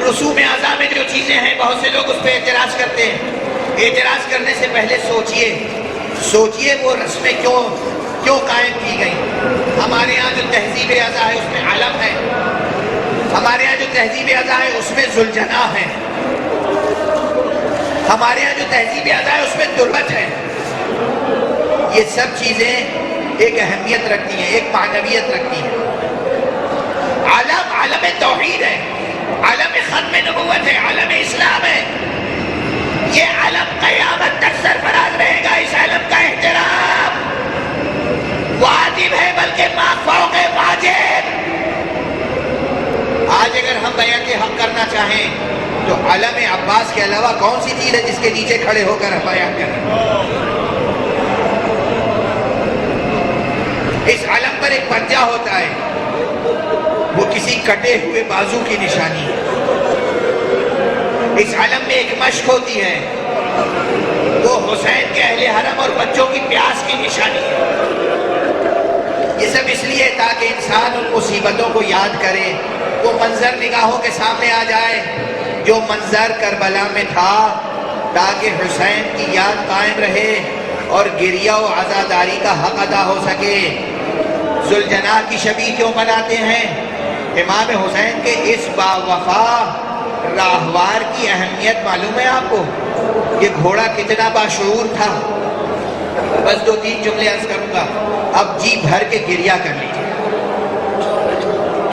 رسوم اعضاء میں جو چیزیں ہیں بہت سے لوگ اس پہ اعتراض کرتے ہیں. اعتراض کرنے سے پہلے سوچئے وہ رسمیں کیوں قائم کی گئی. ہمارے یہاں جو تہذیب اعضاء ہے اس میں علم ہے. ہمارے یہاں جو تہذیب اعضاء ہے اس میں ذوالجناح ہے. ہمارے یہاں جو تہذیب اعضاء ہے اس میں تربت ہے. یہ سب چیزیں ایک اہمیت رکھتی ہیں، ایک معنویت رکھتی ہیں. عالم توحید ہے، عالم ختم نبوت ہے، عالم اسلام ہے. یہ عالم قیامت تک سرفراز رہے گا. اس عالم کا احترام واجب ہے، بلکہ ما فوق واجب. آج اگر ہم بیعت حق کرنا چاہیں تو علم عباس کے علاوہ کون سی چیز ہے جس کے نیچے کھڑے ہو کر بیعت کریں؟ اس علم پر ایک پنجہ ہوتا ہے، وہ کسی کٹے ہوئے بازو کی نشانی ہے. اس علم میں ایک مشق ہوتی ہے، وہ حسین کے اہل حرم اور بچوں کی پیاس کی نشانی ہے. یہ سب اس لیے تاکہ انسان ان مصیبتوں کو یاد کرے، وہ منظر نگاہوں کے سامنے آ جائے جو منظر کربلا میں تھا، تاکہ حسین کی یاد قائم رہے اور گریہ و عزاداری کا حق ادا ہو سکے. ذوالجناح کی شبیہ کیوں بناتے ہیں؟ امام حسین کے اس باوفا راہوار کی اہمیت معلوم ہے آپ کو؟ یہ گھوڑا کتنا باشعور تھا. بس 2-3 جملے عرض کروں گا. اب جی بھر کے گریہ کر لیجیے،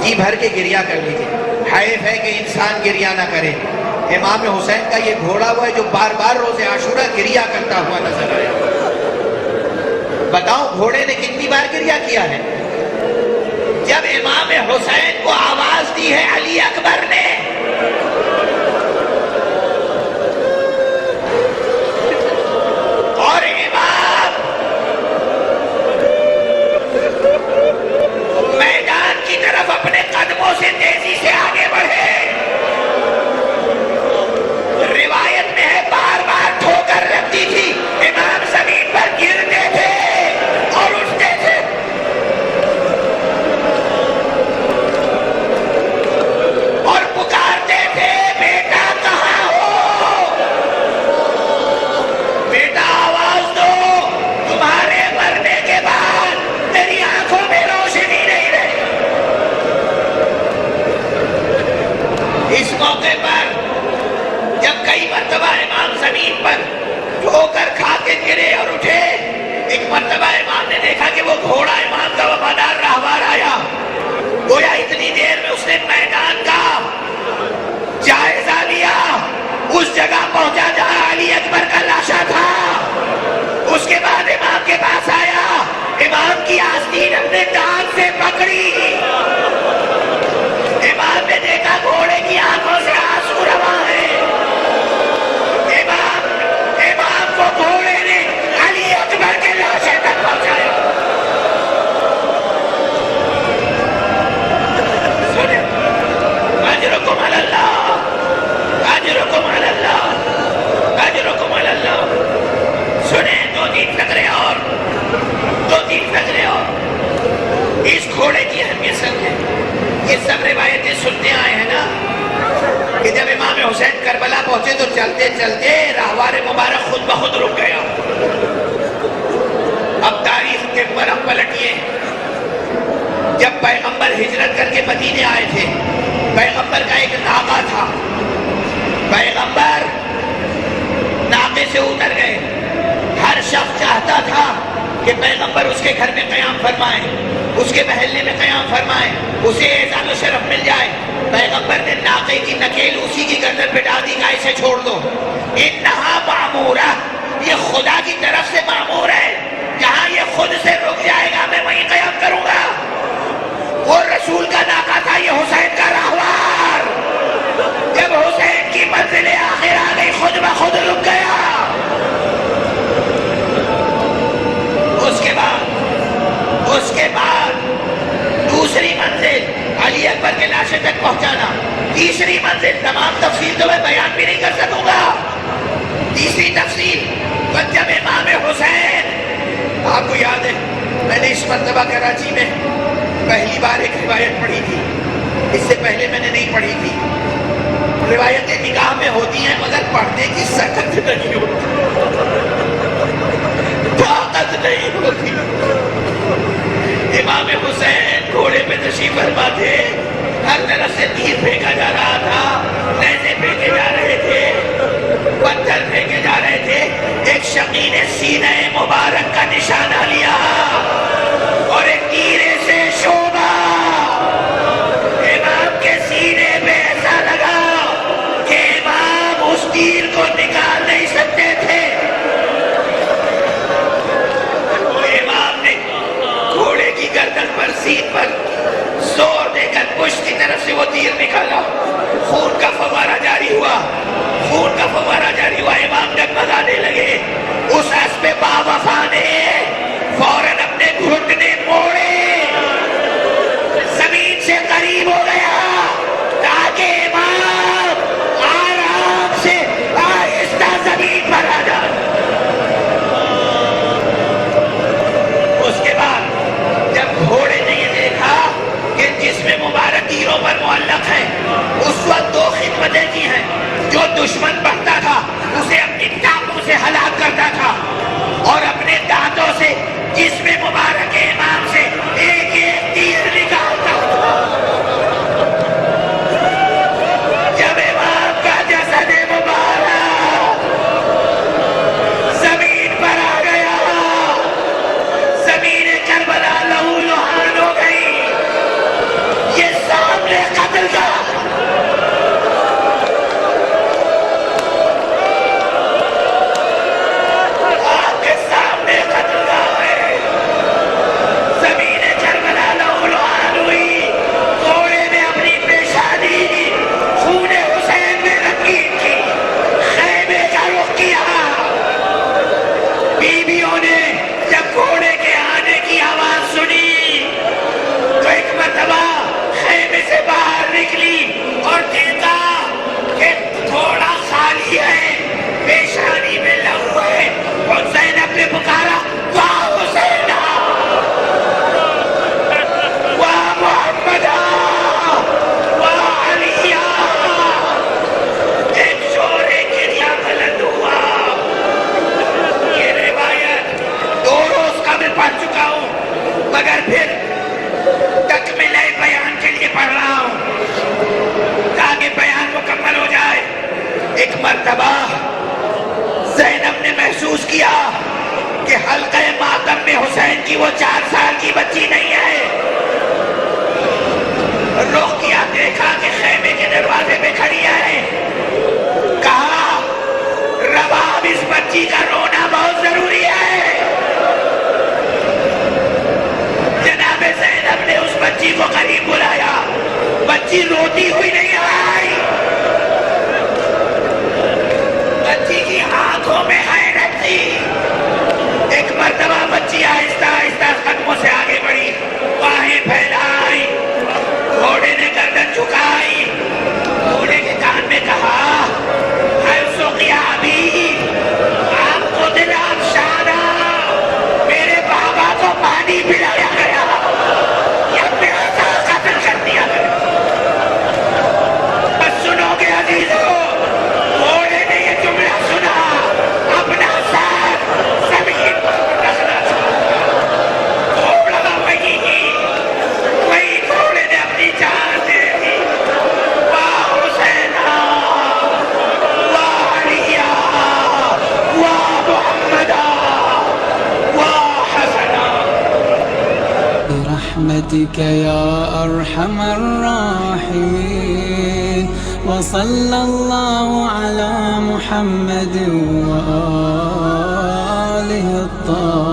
جی بھر کے گریہ کر لیجیے. حیف ہے کہ انسان گریہ نہ کرے. امام حسین کا یہ گھوڑا وہ ہے جو بار بار روز عاشورہ گریہ کرتا ہوا نظر آیا. بتاؤ گھوڑے نے کتنی بار گریہ کیا ہے؟ جب امام حسین کو آواز دی ہے علی اکبر نے، اور امام میدان کی طرف اپنے قدموں سے تیزی سے آگے بڑھے، روایت میں ہے بار بار ٹھوکر لگتی تھی، امام زمین پر گرتے تھے اور اٹھتے تھے. اور پکارتے تھے بیٹا کہاں ہو، بیٹا آواز دو، تمہارے مرنے کے بعد میری آنکھوں میں روشنی نہیں رہی. اس موقع پر جب کئی مرتبہ امام زمین پر ٹھوکر کھا کے گرے اور اٹھے، ایک مرتبہ امام نے دیکھا کہ وہ گھوڑا امام کا وفادار راہوار آیا. گویا اتنی دیر میں اس نے میدان کا جائزہ لیا، اس جگہ پہنچا جہاں علی اکبر کا لاشا تھا. اس کے بعد امام کے پاس آیا، امام کی آستین اپنے ٹانگ سے پکڑی. امام نے دیکھا گھوڑے کی آنکھوں سے آنسو رواں ہے. امام کو گھوڑے نے علی اکبر کے لاشے تک پہنچایا. اجرکم علی اللہ، اجرکم علی اللہ، اجرکم علی اللہ. سنیں 2-3 فقرے اور، 2-3 فقرے اور. اس گھوڑے کی اہمیت سمجھیں. یہ سب روایتیں سنتے آئے ہیں نا کہ جب امام حسین کربلا پہنچے تو چلتے چلتے راہوار مبارک خود بخود رک گیا. اب تاریخ کے برہم پلٹیے. جب پیغمبر ہجرت کر کے مدینے آئے تھے، پیغمبر کا ایک ناقہ تھا. پیغمبر ناقے سے اتر گئے. ہر شخص چاہتا تھا کہ پیغمبر اس کے گھر میں قیام فرمائیں، اس کے محلے میں قیام فرمائیں، اسے اعزاز و شرف مل جائے. پیغمبر نے ناقے کی نکیل اسی کی گردن پہ ڈال دی کہ اسے چھوڑ دو. انہا معمورہ، یہ خدا کی طرف سے معمور ہے. جہاں یہ خود سے رک جائے گا میں وہیں قیام کروں گا. وہ رسول کا ناقہ تھا، یہ حسین کا راہوار. جب حسین کی منزل آخر آ گئی خود بخود رک گیا. اس کے بعد دوسری منزل علی اکبر کے لاشے تک پہنچانا. تیسری منزل، تمام تفصیل تو میں بیان بھی نہیں کر سکوں گا. تیسری تفصیل جب امام حسین، آپ کو یاد ہے میں نے اس مرتبہ کراچی میں پہلی بار ایک روایت پڑھی تھی، اس سے پہلے میں نے نہیں پڑھی تھی. روایتیں نگاہ میں ہوتی ہیں مگر پڑھنے کی سکت نہیں ہوتی، طاقت نہیں ہوتی۔ امام حسین گھوڑے پہ تشریف فرما تھے، ہر طرف سے تیر پھینکا جا رہا تھا، نیزے پھینکے جا رہے تھے، پتھر پھینکے جا رہے تھے۔ ایک شقی نے سینہ مبارک کا نشانہ لیا اور ایک تیرے سے شعبہ امام کے سینے پہ ایسا لگا کہ امام اس تیر کو نکال نہیں سکتے تھے۔ امام نے گھوڑے کی گردن پر سیٹ پر زور دے کر پشت کی طرف سے وہ تیر نکالا، خون کا فوارہ جاری ہوا، خون کا فوارہ جاری ہوا، امام ڈگمگانے لگے۔ اس اسب باوفا نے فوراً اپنے گھٹنے موڑے، زمین سے قریب ہو گیا تاکہ امام آرام سے آہستہ زمین پر آ جائے۔ اس کے بعد جب گھوڑے نے یہ دیکھا کہ جسم مبارک تیروں پر معلق ہے، اس وقت دو خدمتیں کی ہیں۔ جو دشمن بڑھتا تھا اسے اپنی ٹانگوں سے ہلاک کرتا تھا اور اپنے دانتوں سے جسم مبارک امام سے ایک ایک تیر نکالتا تھا۔ جب امام کا جسد مبارک زمین پر آ گیا، زمین کربلا لہو لہان ہو گئی۔ یہ سامنے قتل کا حسین کی وہ 4 سال کی بچی نہیں ہے۔ رخ کیا، دیکھا کہ خیمے کے دروازے پہ کھڑی ہے، کہا رباب اس بچی کا رونا بہت ضروری ہے۔ جناب زینب نے اس بچی کو قریب بلایا، بچی روتی ہوئی نہیں آئی، بچی کی آنکھوں میں حیرت تھی۔ ایک مرتبہ بچی آہستہ آہستہ قدموں سے آگے بڑھی، باہیں پھیلائی، گھوڑے نے گردن جھکائی، گھوڑے کے کان میں کہا حیث قیا ابی، آپ کو دل افشانا، میرے بابا کو پانی پلایا گیا یا پیاسا قتل کر دیا گیا۔ بس سنو گے عزیزو، گھوڑے نے یہ جملہ سنا، اپنا ساتھ زمین پر رکھنا چاہا، گھوڑا وہی گھوڑے نے اپنی جان دے دی۔ واہ حسینہ، واہ علیہ، واہ محمدہ، واہ حسنہ۔ برحمتك يا أرحم الراحمين، وصلى الله على محمد وآله الطاهرين۔